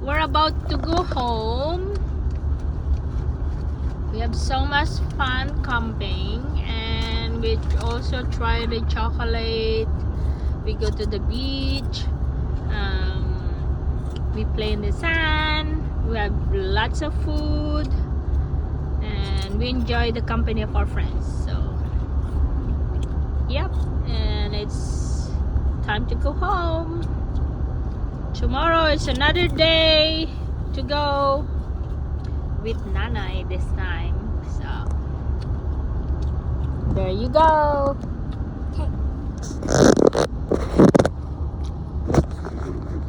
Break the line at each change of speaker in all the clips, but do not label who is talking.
we're about to go home. We have so much fun camping, and we also try the chocolate. We go to the beach. We play in the sand. We have lots of food, and we enjoy the company of our friends. So, yep, and it's time to go home. Tomorrow is another day to go with Nanay this time. So, there you go.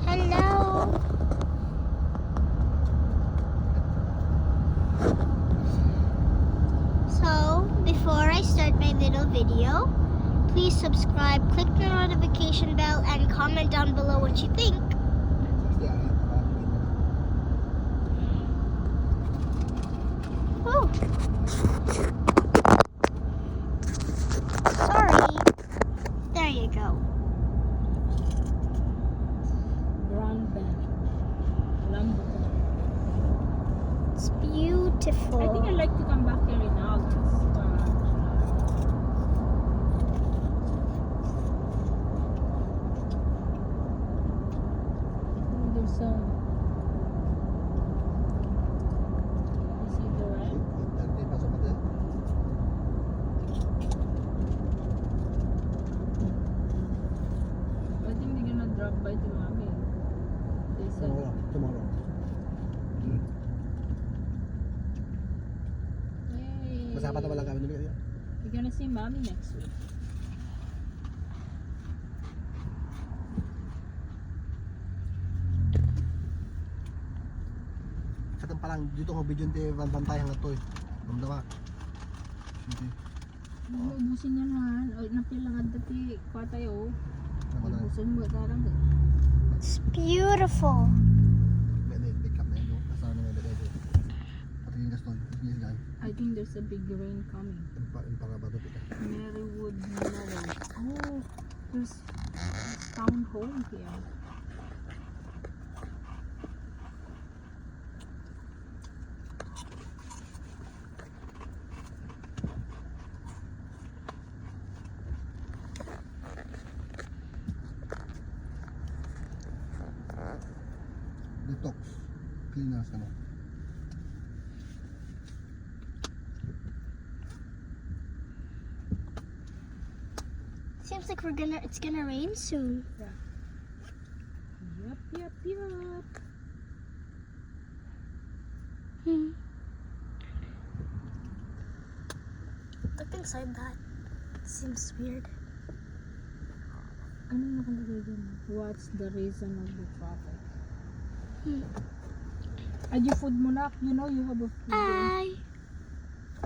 Hello.
So, before I start my little video, please subscribe, click the notification bell, and comment down below what you think. Oh. Sorry. There you go.
Grand Bend. Lambo.
It's beautiful.
I think I'd like to come back here in August. There's some. You see the red? I think they're gonna drop by to Mami. They said.
Tomorrow.
Yay.
Masama naman lang kami nila.
We're gonna see Mommy next week.
Katang palang dito ko video nti bantayan nga to eh. Bamdama. Hindi.
Ubusin yan man. O, napilang at dati kwa tayo. Ubusin mo. Tarang.
It's beautiful.
May pick up na yun. Kasama na may dito. Pati yung gasto. Yes guys.
I think there's a big rain coming.
Para ba dito ka?
Marywood Meadow. Oh, there's town hall here.
Detox. Cleaners ano.
Seems like it's gonna rain soon.
Yup.
Look inside that. Seems weird.
Ano nakalagay dun? What's the reason of the traffic? Ay, yung food mo na. You know you have a food.
Bye.